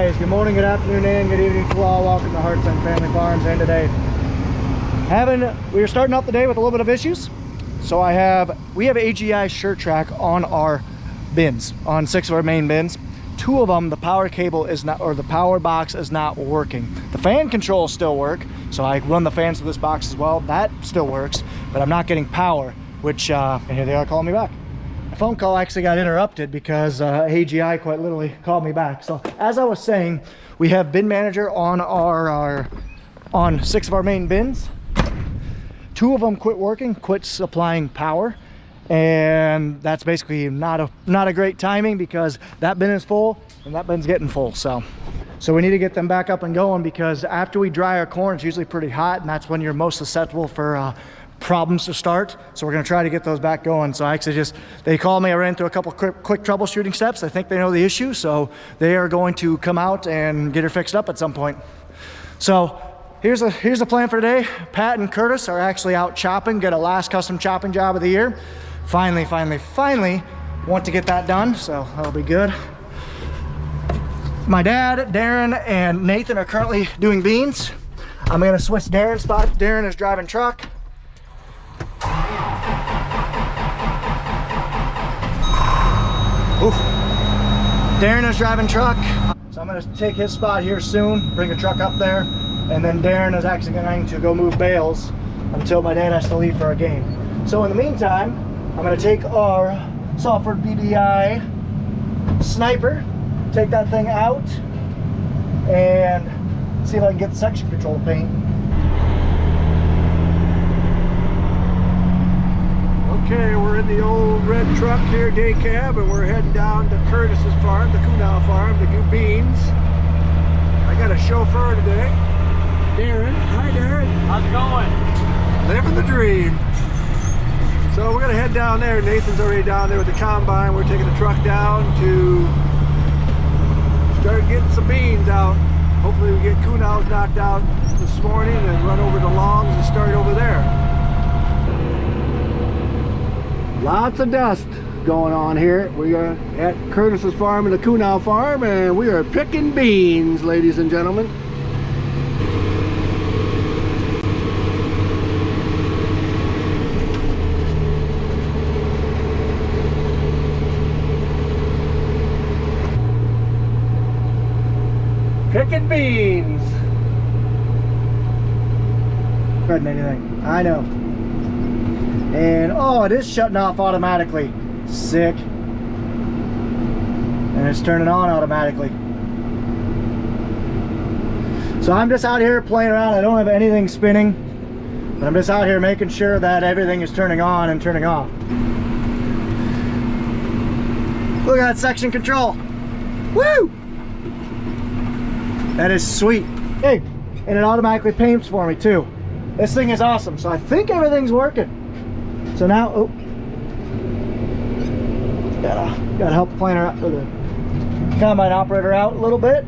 Anyways, good morning, good afternoon, and good evening to all. Welcome to Hartung Family Farms. And today, we are starting off the day with a little bit of issues. So we have AGI shirt track on our bins, on 6 of our main bins. 2 of them, the power cable is not, or the power box is not working. The fan controls still work, so I run the fans through this box as well. That still works, but I'm not getting power, which, and here they are calling me back. My phone call actually got interrupted because AGI quite literally called me back. So as I was saying, we have bin manager on on 6 of our main bins. 2 of them quit supplying power, and that's basically not a great timing because that bin is full and that bin's getting full. So we need to get them back up and going, because after we dry our corn, it's usually pretty hot, and that's when you're most susceptible for problems to start. So we're going to try to get those back going. So I actually they called me. I ran through a couple quick troubleshooting steps. I think they know the issue, so they are going to come out and get her fixed up at some point. So here's the plan for today. Pat and Curtis are actually out chopping, get a last custom chopping job of the year. Finally want to get that done, so that'll be good. My dad, Darren, and Nathan are currently doing beans. I'm going to switch Darren's spot. Darren is driving truck. Oof. Darren is driving truck, so I'm going to take his spot here soon, bring a truck up there, and then Darren is actually going to go move bales until my dad has to leave for a game. So in the meantime, I'm going to take our Salford BBI Sniper, take that thing out, and see if I can get the section control paint. Okay, we're in the old red truck here, day cab, and we're heading down to Curtis's farm, the Kuhnau farm, to do beans. I got a chauffeur today, Darren. Hi, Darren. How's it going? Living the dream. So we're gonna head down there. Nathan's already down there with the combine. We're taking the truck down to start getting some beans out. Hopefully we get Kuhnau's knocked out this morning and run over to Long's and start over there. Lots of dust going on here. We are at Curtis's farm and the Kuhnau farm, and we are picking beans, ladies and gentlemen. Picking beans. Better than anything. I know. And oh, it is shutting off automatically. Sick. And it's turning on automatically. So I'm just out here playing around. I don't have anything spinning, but I'm just out here making sure that everything is turning on and turning off. Look at that section control. Woo! That is sweet. Hey, and it automatically paints for me too. This thing is awesome. So I think everything's working. So now, oh, gotta help the planter out, or the combine operator out a little bit.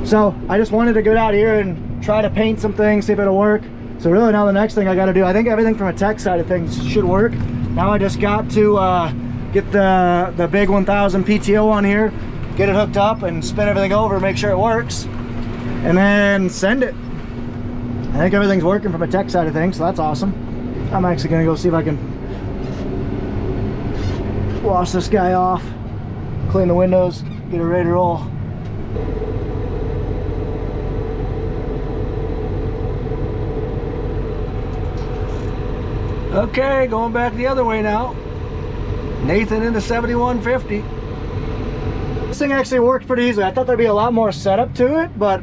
So I just wanted to get out here and try to paint some things, see if it'll work. So really now the next thing I gotta do, I think everything from a tech side of things should work. Now I just got to get the big 1000 PTO on here, get it hooked up and spin everything over, make sure it works, and then send it. I think everything's working from a tech side of things, so that's awesome. I'm actually gonna go see if I can wash this guy off, clean the windows, get it ready to roll. Okay, going back the other way now. Nathan in the 7150. This thing actually worked pretty easily. I thought there'd be a lot more setup to it, but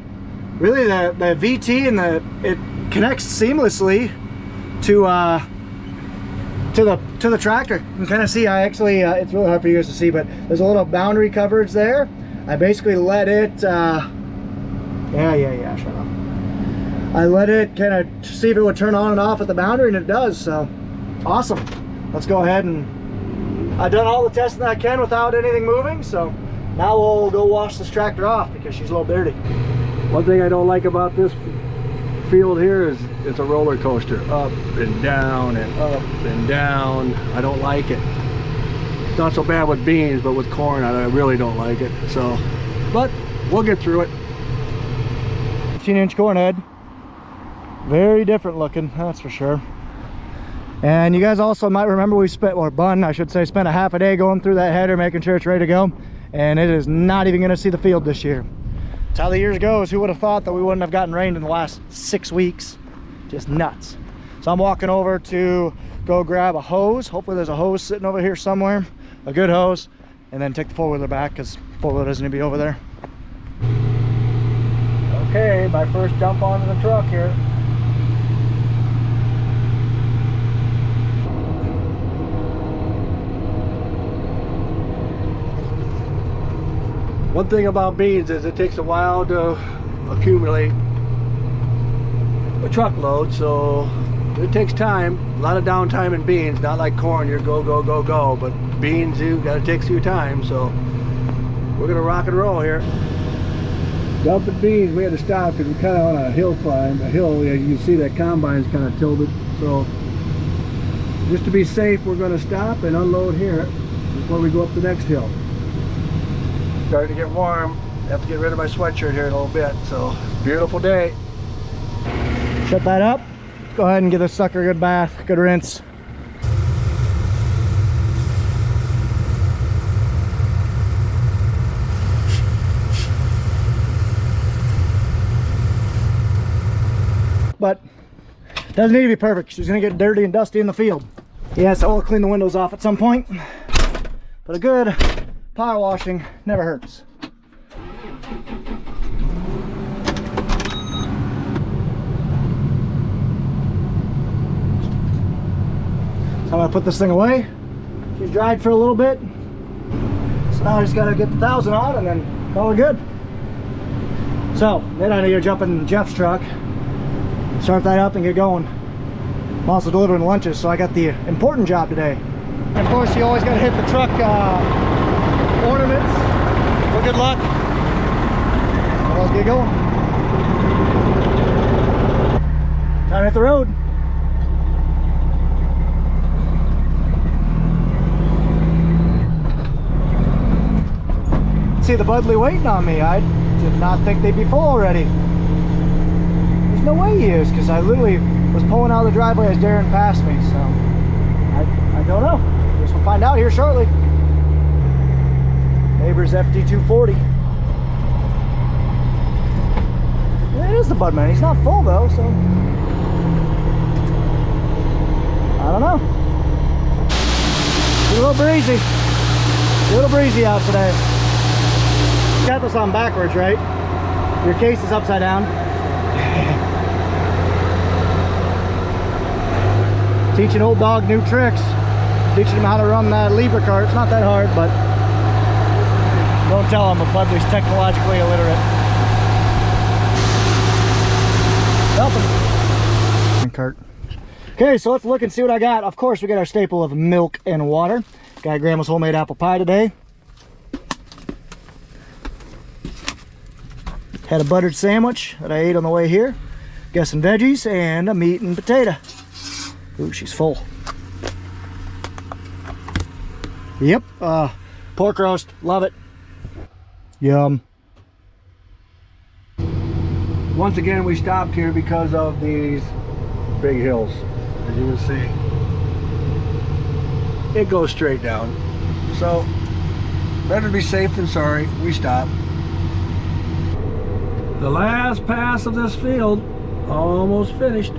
really the VT and it connects seamlessly to the tractor. You can kind of see, I actually it's really hard for you guys to see, but there's a little boundary coverage there. I basically let it shut off. I let it kind of see if it would turn on and off at the boundary, and it does. So awesome. Let's go ahead, and I've done all the testing that I can without anything moving, so now we'll go wash this tractor off because she's a little dirty. One thing I don't like about this field here is it's a roller coaster, up and down and up and down. I don't like it. It's not so bad with beans, but with corn, I really don't like it. So, but we'll get through it. 15-inch corn head. Very different looking, that's for sure. And you guys also might remember we spent, or Bun, I should say, spent a half a day going through that header, making sure it's ready to go. And it is not even gonna see the field this year. That's how the years goes. Who would have thought that we wouldn't have gotten rain in the last 6 weeks? Just nuts. So I'm walking over to go grab a hose. Hopefully there's a hose sitting over here somewhere, a good hose, and then take the four-wheeler back because four-wheeler doesn't need to be over there. Okay, my first dump onto the truck here. One thing about beans is it takes a while to accumulate a truckload, so it takes time. A lot of downtime in beans, not like corn, you're go, go, go, go, but beans, you gotta take your time, so we're gonna rock and roll here. Dumping beans, we had to stop because we're kind of on a hill climb, you can see that combine's kind of tilted, so just to be safe, we're gonna stop and unload here before we go up the next hill. Starting to get warm. I have to get rid of my sweatshirt here in a little bit, so beautiful day. Shut that up. Let's go ahead and give this sucker a good bath, good rinse. But doesn't need to be perfect. She's gonna get dirty and dusty in the field. Yes, I will clean the windows off at some point, but a good power washing never hurts. So I'm gonna put this thing away. She's dried for a little bit. So now I just gotta get the 1000 on and then call it good. So then I need to jump in Jeff's truck, start that up and get going. I'm also delivering lunches, so I got the important job today. And of course, you always gotta hit the truck ornaments for good luck. So let's get going. Time to hit the road. See the Budley waiting on me. I did not think they'd be full already. There's no way he is, because I literally was pulling out of the driveway as Darren passed me, so I don't know. Guess we'll find out here shortly. Neighbor's FD240. Yeah, it is the Budman. He's not full though, so I don't know. It's a little breezy. A little breezy out today. Got this on backwards, right? Your case is upside down. Teaching old dog new tricks. Teaching him how to run that Libra cart. It's not that hard, but don't tell him, but Budley's technologically illiterate. Help him. Cart. Okay, so let's look and see what I got. Of course, we got our staple of milk and water. Got Grandma's homemade apple pie today. Had a buttered sandwich that I ate on the way here. Got some veggies and a meat and potato. Ooh, she's full. Yep, pork roast, love it. Yum. Once again, we stopped here because of these big hills. As you can see, it goes straight down. So, better to be safe than sorry. We stopped. The last pass of this field, almost finished.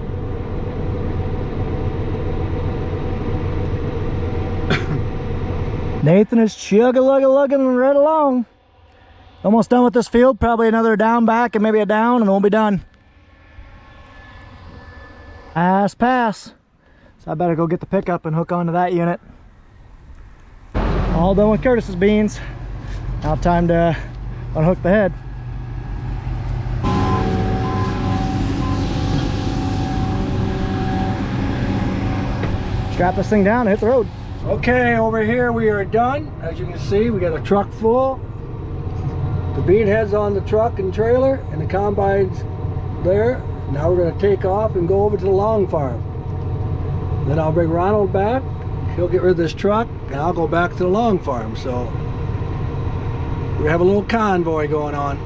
Nathan is chug-a-lug-a-lugging right along. Almost done with this field. Probably another down back and maybe a down and we'll be done. Last pass. So I better go get the pickup and hook onto that unit. All done with Curtis's beans. Now time to unhook the head. Strap this thing down and hit the road. Okay, over here we are done. As you can see, we got a truck full. The bean head's on the truck and trailer, and the combine's there. Now we're going to take off and go over to the long farm. Then I'll bring Ronald back, he'll get rid of this truck and I'll go back to the long farm. So we have a little convoy going on.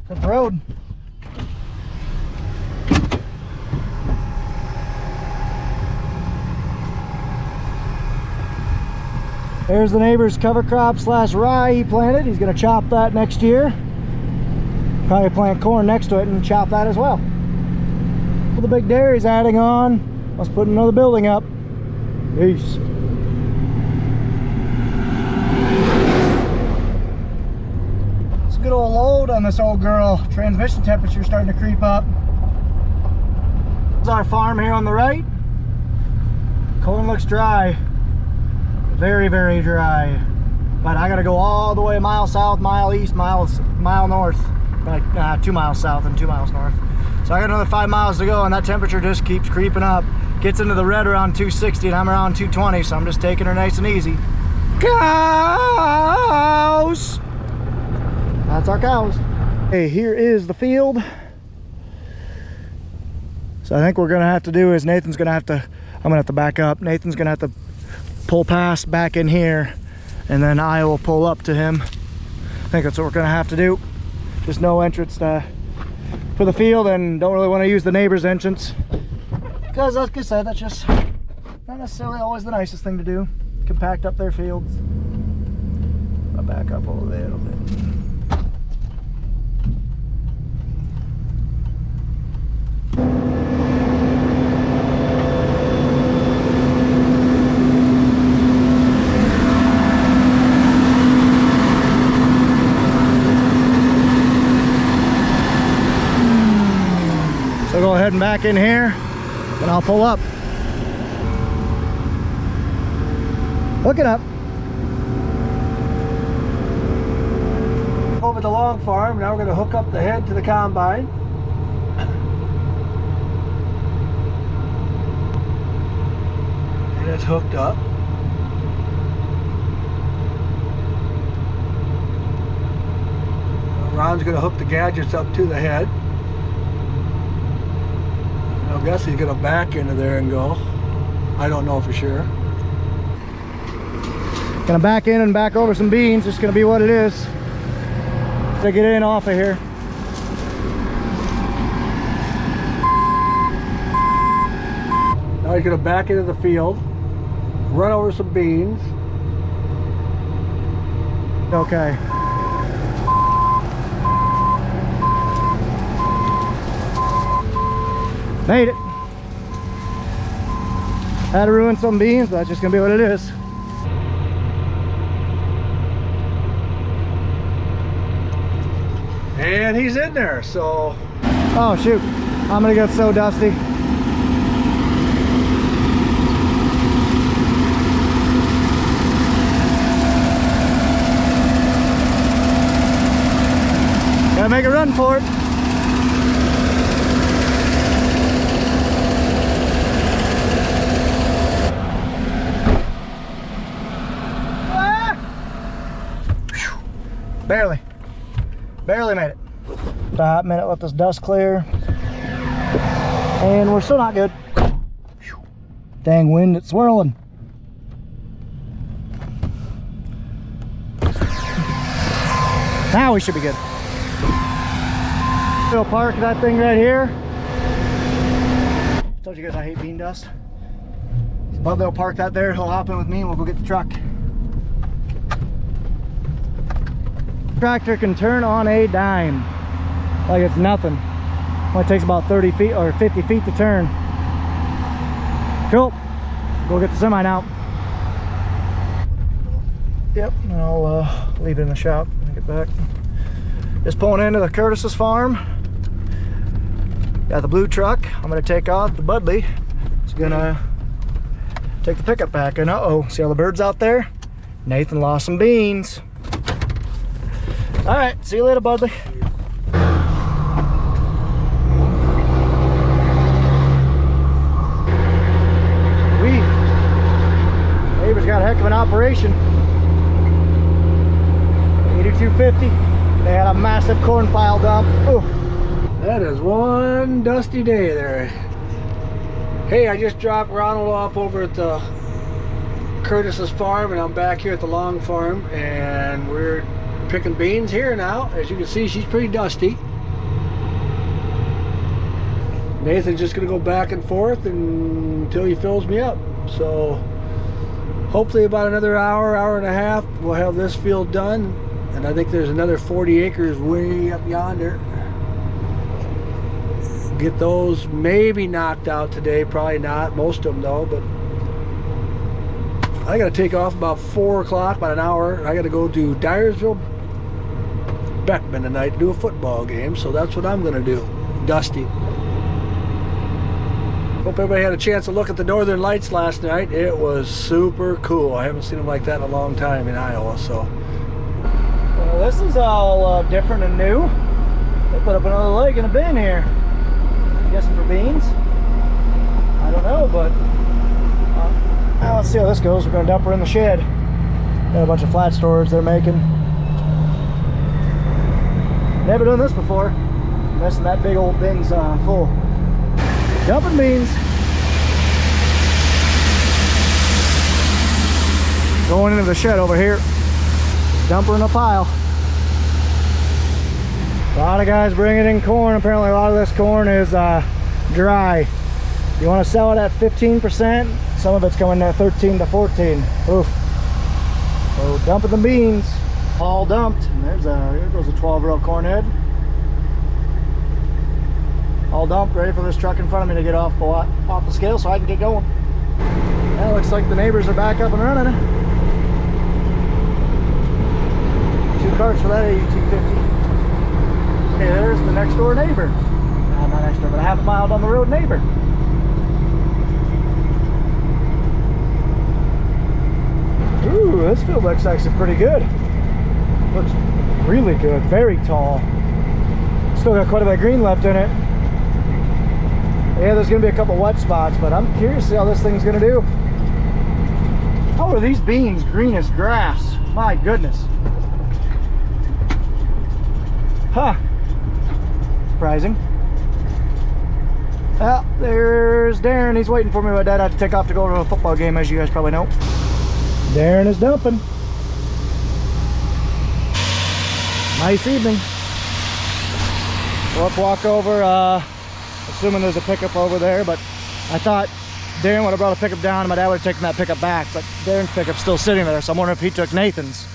Good road. There's the neighbor's cover crop / rye he planted. He's going to chop that next year. Probably plant corn next to it and chop that as well. Well, the big dairy's adding on. Let's put another building up. Peace. It's a good old load on this old girl. Transmission temperature starting to creep up. This is our farm here on the right. Corn looks dry. Very, very dry. But I gotta go all the way a mile south, mile east, mile north. Like 2 miles south and 2 miles north. So I got another 5 miles to go, and that temperature just keeps creeping up. Gets into the red around 260 and I'm around 220, so I'm just taking her nice and easy. Cows! That's our cows. Hey, here is the field. So I think what we're gonna have to do is I'm gonna have to back up. Nathan's gonna have to pull past back in here, and then I will pull up to him. I think that's what we're gonna have to do. Just no entrance for the field, and don't really want to use the neighbor's entrance because, like I said, that's just not necessarily always the nicest thing to do. Compact up their fields. I'll back up a little bit. So go ahead and back in here, and I'll pull up. Looking up. Over the long farm, now we're going to hook up the head to the combine. And it's hooked up. Ron's going to hook the gadgets up to the head. I guess he's going to back into there and go. I don't know for sure. Gonna back in and back over some beans. Just gonna be what it is. To get in off of here. Now he's going to back into the field, run over some beans. Okay. Made it. Had to ruin some beans, but that's just gonna be what it is. And he's in there, so. Oh shoot, I'm gonna get so dusty. Gotta make a run for it. Barely made it. About a minute, let this dust clear. And we're still not good. Dang wind, it's swirling. Now we should be good. We'll park that thing right here. I told you guys I hate bean dust. But they'll park that there, he'll hop in with me and we'll go get the truck. Tractor can turn on a dime like it's nothing. Only takes about 30 feet or 50 feet to turn. Cool. Go get the semi now. Yep, and I'll leave it in the shop when I get back. Just pulling into the Curtis's farm. Got the blue truck. I'm gonna take off. The Budley is gonna take the pickup back. And uh-oh, see all the birds out there? Nathan lost some beans. All right, see you later, Budley. Neighbor's got a heck of an operation. 8250. They had a massive corn pile dump. Ooh. That is one dusty day there. Hey, I just dropped Ronald off over at the Curtis's farm, and I'm back here at the Long farm, and we're picking beans here now. As you can see, she's pretty dusty. Nathan's just gonna go back and forth until he fills me up. So hopefully about another hour and a half, we'll have this field done. And I think there's another 40 acres way up yonder. Get those maybe knocked out today, probably not, most of them though, but I gotta take off about 4 o'clock, about an hour. I gotta go to Dyersville, Beckman tonight to do a football game, so that's what I'm gonna do. Dusty. Hope everybody had a chance to look at the Northern Lights last night. It was super cool. I haven't seen them like that in a long time in Iowa, so. Well, this is all different and new. They put up another leg in a bin here. I'm guessing for beans. I don't know, but now let's see how this goes. We're going to dump her in the shed. Got a bunch of flat storage they're making. Never done this before. Messing that big old bin's full. Dumping beans. Going into the shed over here. Dump her in a pile. A lot of guys bringing in corn. Apparently a lot of this corn is dry. You want to sell it at 15%. Some of it's coming at 13 to 14. Oof. So dumping the beans. All dumped. And here goes a 12-row corn head. All dumped, ready for this truck in front of me to get off the scale so I can get going. Now it looks like the neighbors are back up and running. 2 carts for that AU250. Okay, there's the next door neighbor. No, not next door, but a half a mile down the road neighbor. Ooh, this field looks actually pretty good. Looks really good, very tall. Still got quite a bit of green left in it. Yeah, there's gonna be a couple wet spots, but I'm curious to see how this thing's gonna do. How are these beans green as grass? My goodness. Huh. Surprising. Well, there's Darren. He's waiting for me. My dad had to take off to go to a football game, as you guys probably know. Darren is dumping. Nice evening. So let's walk over, assuming there's a pickup over there, but I thought Darren would have brought a pickup down and my dad would have taken that pickup back, but Darren's pickup's still sitting there, so I'm wondering if he took Nathan's.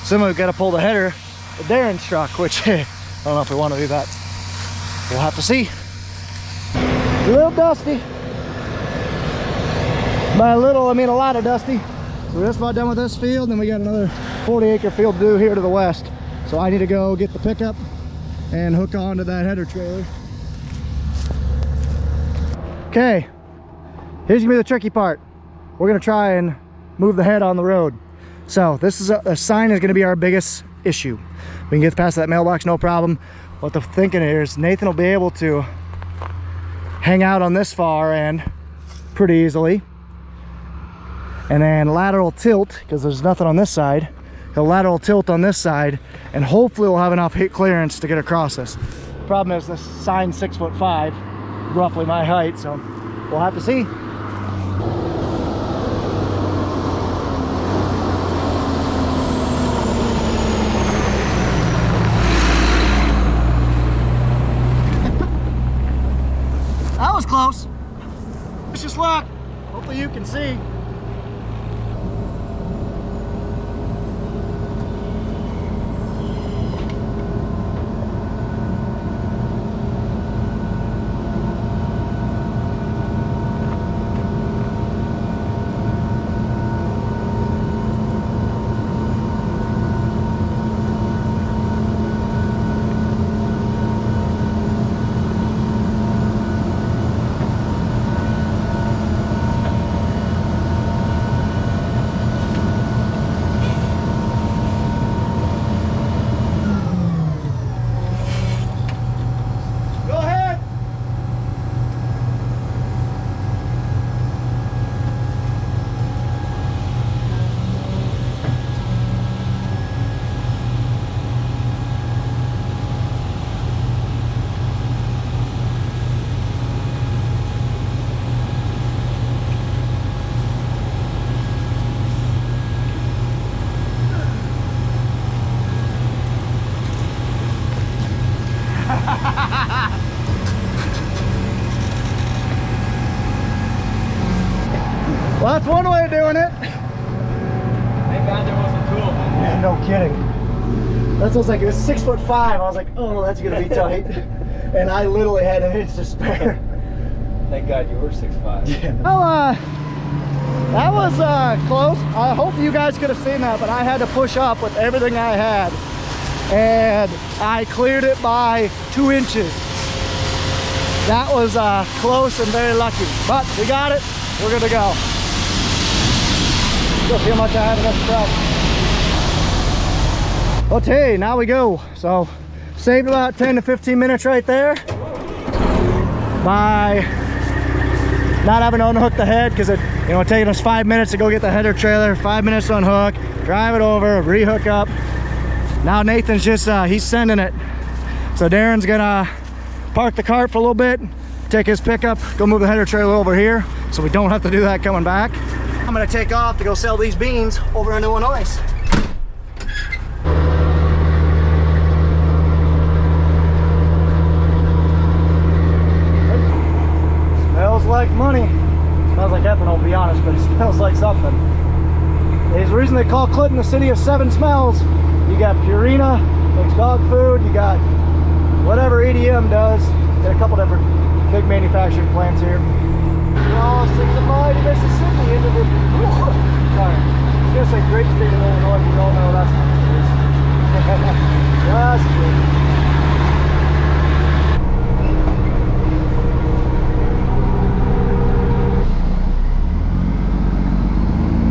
Someone we've got to pull the header of Darren's truck, which I don't know if we want to do that. We'll have to see. A little dusty. By a little, I mean a lot of dusty. So we're just about done with this field, and we got another 40-acre field to do here to the west. So I need to go get the pickup and hook onto that header trailer. Okay, here's gonna be the tricky part. We're gonna try and move the head on the road. So this is a sign is gonna be our biggest issue. We can get past that mailbox, no problem. What the thinking is, Nathan will be able to hang out on this far end pretty easily. And then lateral tilt, because there's nothing on this side. He'll lateral tilt on this side, and hopefully we'll have enough hit clearance to get across this. The problem is this sign's 6'5", roughly my height, so we'll have to see. That was close. Wish us luck. Hopefully you can see. Well, that's one way of doing it. Thank God there wasn't two of them. Yeah, no kidding. That was like, it was 6'5". I was like, oh, that's gonna be tight. And I literally had an inch to spare. Thank God you were 6'5". Yeah. Well, that was close. I hope you guys could have seen that, but I had to push up with everything I had. And I cleared it by 2 inches. That was close and very lucky. But we got it. We're good to go. Let's see how much I have in this truck. Okay, now we go. So saved about 10 to 15 minutes right there by not having to unhook the head, because it, you know, taking us 5 minutes to go get the header trailer, 5 minutes to unhook, drive it over, rehook up. Now Nathan's just he's sending it. So Darren's gonna park the cart for a little bit, take his pickup, go move the header trailer over here, so we don't have to do that coming back. I'm gonna take off to go sell these beans over in Illinois. Smells like money. Smells like ethanol, to be honest, but it smells like something. There's a reason they call Clinton the city of 7 smells. You got Purina, makes dog food, you got whatever EDM does, got a couple different big manufacturing plants here. Crossing the mighty Mississippi into the, sorry, I was gonna say great state of Illinois, but we all know that's not the case. Just kidding.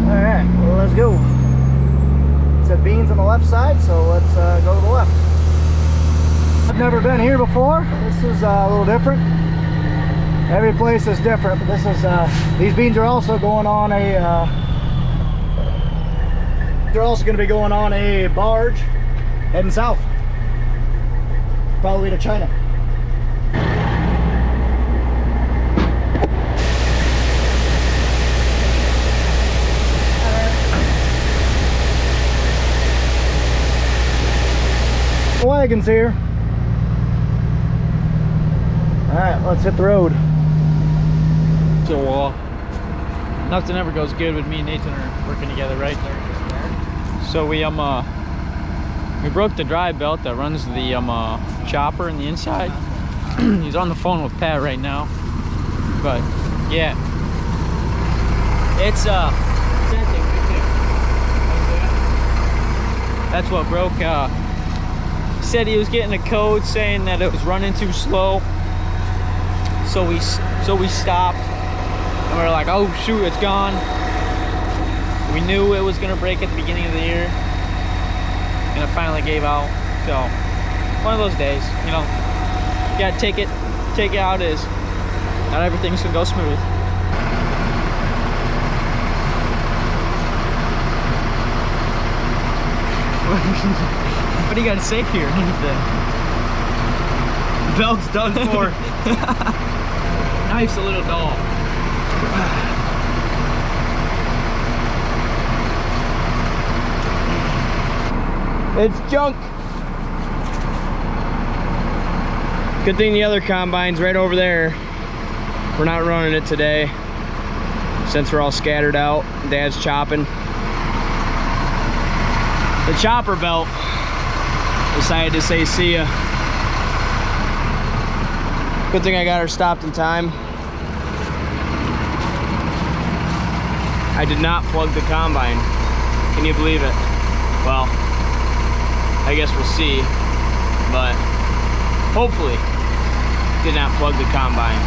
All right, well, let's go. It said beans on the left side, so let's go to the left. I've never been here before. This is a little different. Every place is different, but this is these beans are also going on a they're also going to be going on a barge heading south, probably to China. The wagons here. All right, let's hit the road. So nothing ever goes good when me and Nathan are working together, right? So we broke the drive belt that runs the chopper in the inside. He's on the phone with Pat right now, but yeah, it's that thing right there. That's what broke. Said he was getting a code saying that it was running too slow, so we stopped. And we were like, oh shoot, it's gone. We knew it was gonna break at the beginning of the year, and it finally gave out. So one of those days, you know, you gotta take it out as not everything's gonna go smooth. What do you gotta say here? Anything? Belt's done for. Knife's a little dull. It's junk. Good thing the other combine's right over there. We're not running it today since we're all scattered out. Dad's chopping. The chopper belt decided to say see ya. Good thing I got her stopped in time. I did not plug the combine. Can you believe it? Well, I guess we'll see, but hopefully did not plug the combine.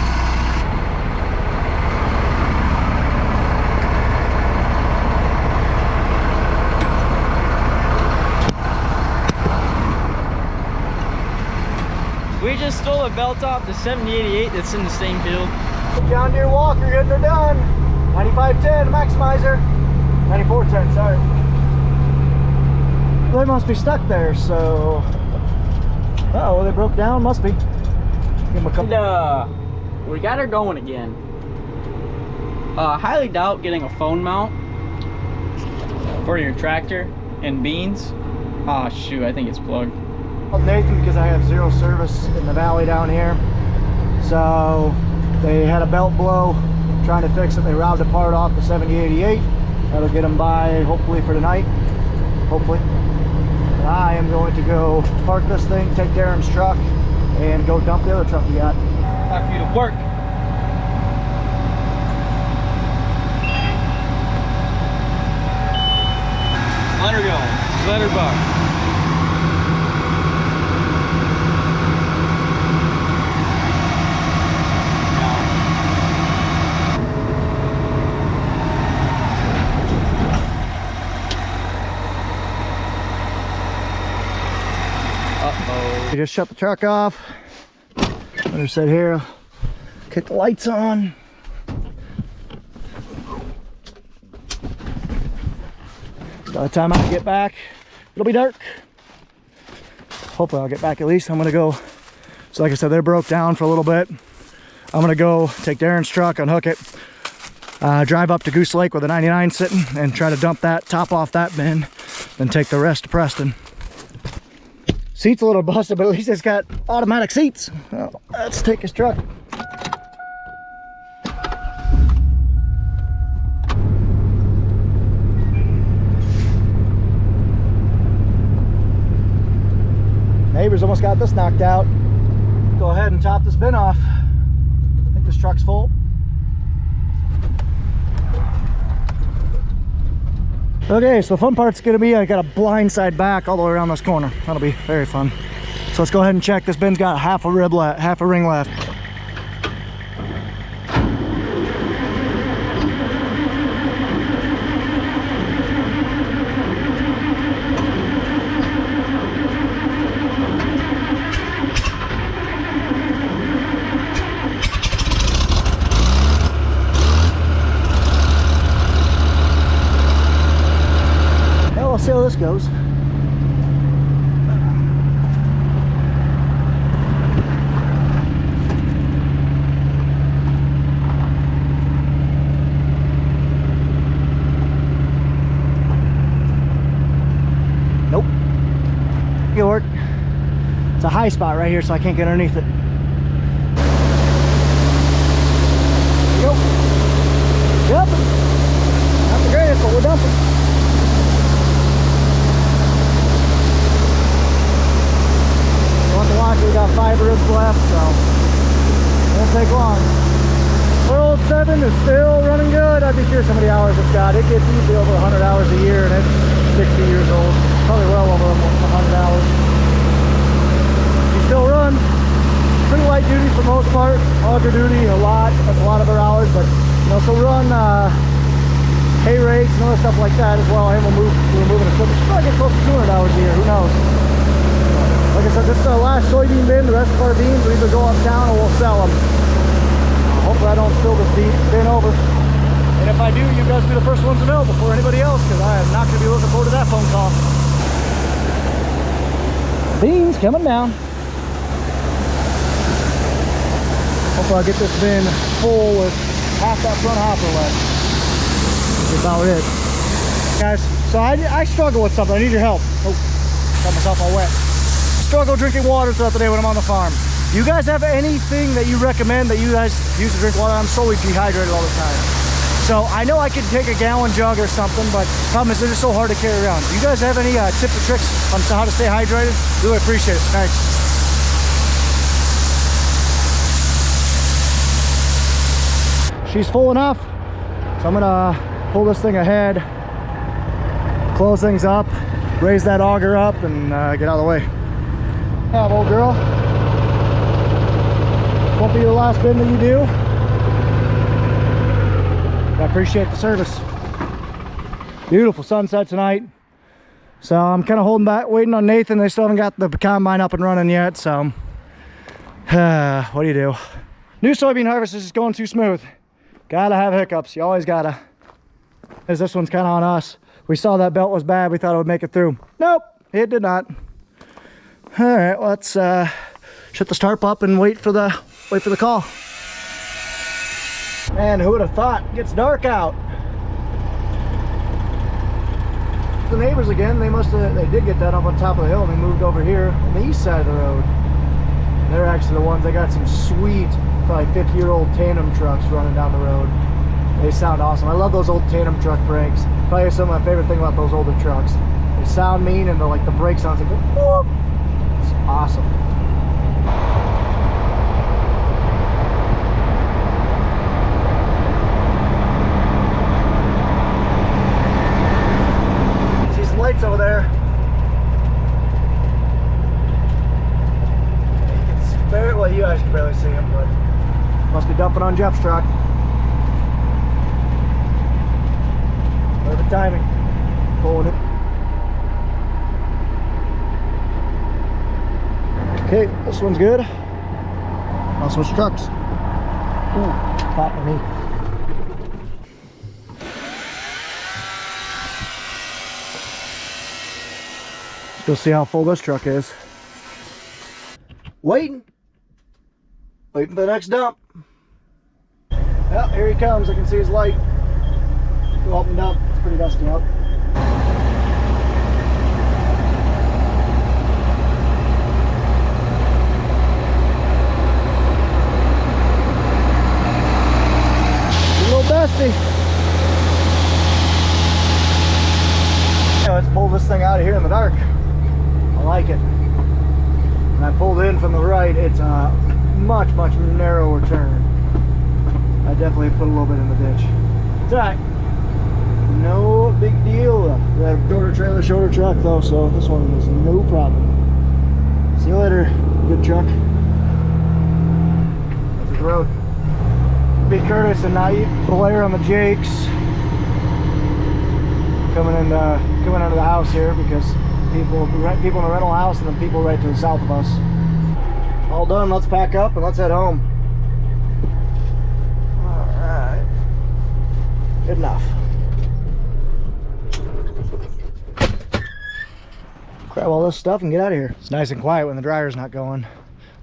We just stole a belt off the 7088 that's in the same field. John Deere Walker getting her done. 9510 maximizer. 9410, sorry. They must be stuck there, so. Uh-oh, they broke down, must be. Give them a couple. And, we got her going again. Highly doubt getting a phone mount for your tractor and beans. Ah, shoot, I think it's plugged. Called Nathan because I have zero service in the valley down here. So they had a belt blow, trying to fix it. They robbed a part off the 7088. That'll get them by hopefully for tonight. Hopefully. And I am going to go park this thing, take Darren's truck, and go dump the other truck we got. Time for you to work. Let her go. Let her buck. Uh-oh. We just shut the truck off. I'm gonna sit here, kick the lights on. By the time I get back, it'll be dark. Hopefully I'll get back at least. I'm gonna go, so like I said, they're broke down for a little bit. I'm gonna go take Darren's truck, unhook it, drive up to Goose Lake with a 99 sitting and try to dump that, top off that bin, then take the rest to Preston. Seat's a little busted, but at least it's got automatic seats. Well, let's take his truck. Neighbors almost got this knocked out. Go ahead and top this bin off. I think this truck's full. Okay, so the fun part's gonna be I got a blind side back all the way around this corner. That'll be very fun. So let's go ahead and check. This bin's got half a ring left. Let's see how this goes. Nope. It'll work. It's a high spot right here, so I can't get underneath it. There you go. Dumping. Not the greatest, but we're dumping. We got 5 ribs left, so it won't take long. Our old 7 is still running good. I'd be curious how many hours it's got. It gets easily over 100 hours a year, and it's 60 years old. Probably well over 100 hours. You still run. Pretty light duty for the most part. Auger duty a lot. That's a lot of our hours, but you know, so run hay rakes and other stuff like that as well. And we're moving equipment. She'll probably get close to 200 hours a year. Who knows? Like I said, this is our last soybean bin. The rest of our beans will either go uptown or we'll sell them. Hopefully I don't spill this bin over. And if I do, you guys will be the first ones to know before anybody else, because I am not going to be looking forward to that phone call. Beans coming down. Hopefully I'll get this bin full with half that front hopper left. That's about it. Guys, so I struggle with something. I need your help. Oh, got myself all wet. Struggle drinking water throughout the day when I'm on the farm. Do you guys have anything that you recommend that you guys use to drink water? I'm solely dehydrated all the time. So I know I could take a gallon jug or something, but the problem is they're just so hard to carry around. Do you guys have any tips or tricks on how to stay hydrated? Really appreciate it. Thanks. She's full enough, so I'm gonna pull this thing ahead, close things up, raise that auger up, and get out of the way. Yeah, old girl. Won't be the last bin that you do. I appreciate the service. Beautiful sunset tonight. So I'm kind of holding back, waiting on Nathan. They still haven't got the combine up and running yet. So what do you do? New soybean harvest is just going too smooth. Gotta have hiccups. You always gotta. As this one's kind of on us. We saw that belt was bad. We thought it would make it through. Nope, it did not. All right, let's shut the tarp up and wait for the call. Man, who would have thought? It gets dark out. The neighbors again. They did get that up on top of the hill and they moved over here on the east side of the road. They're actually the ones that got some sweet, probably 50-year-old tandem trucks running down the road. They sound awesome. I love those old tandem truck brakes. Probably some of my favorite thing about those older trucks. They sound mean, and the brake sounds like, whoop. It's awesome. See some lights over there. It's very, well, you guys can barely see them, but must be dumping on Jeff's truck. Perfect timing. Pulling it. Okay, this one's good. I'll switch trucks. Ooh, hot for me. Let's go see how full this truck is. Waiting for the next dump. Well, here he comes. I can see his light. Go up and down. It's pretty dusty out. It's a little dusty. Yeah, let's pull this thing out of here in the dark. I like it. When I pulled in from the right, it's a much narrower turn. I definitely put a little bit in the ditch. It's alright. No big deal. That shorter trailer, shorter truck though, so this one is no problem. See you later, good truck. That's the road. Be Curtis and not Blair on the Jakes. Coming into the house here because people in the rental house and then people right to the south of us. All done. Let's pack up and let's head home. All right. Good enough. Grab all this stuff and get out of here. It's nice and quiet when the dryer's not going.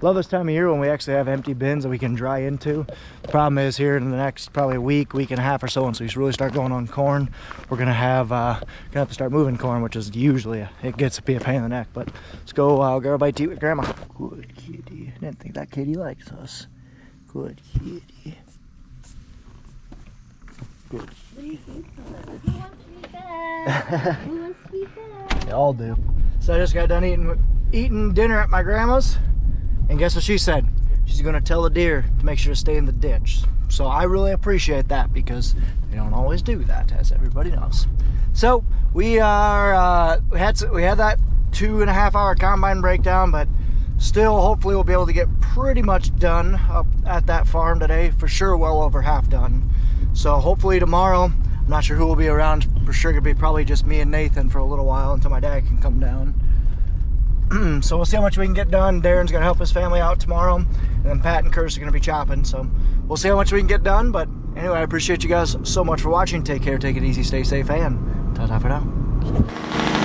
Love this time of year when we actually have empty bins that we can dry into. The problem is here in the next probably week and a half or so, once we really start going on corn, we're gonna have to start moving corn, which is usually it gets to be a pain in the neck. But let's go grab a bite to eat with Grandma. Good kitty. I didn't think that kitty likes us. Good kitty. Good kitty. Who wants to be fed? Who wants to be fed? They all do. So I just got done eating dinner at my grandma's, and guess what she said? She's gonna tell the deer to make sure to stay in the ditch. So I really appreciate that because they don't always do that, as everybody knows. So we are we had that 2.5 hour combine breakdown, but still hopefully we'll be able to get pretty much done up at that farm today. For sure, well over half done. So hopefully tomorrow, I'm not sure who will be around. For sure, it'll be probably just me and Nathan for a little while until my dad can come down. So we'll see how much we can get done. Darren's gonna help his family out tomorrow, and then Pat and Curtis are gonna be chopping. So we'll see how much we can get done. But anyway, I appreciate you guys so much for watching. Take care, take it easy, stay safe, and ta-ta for now.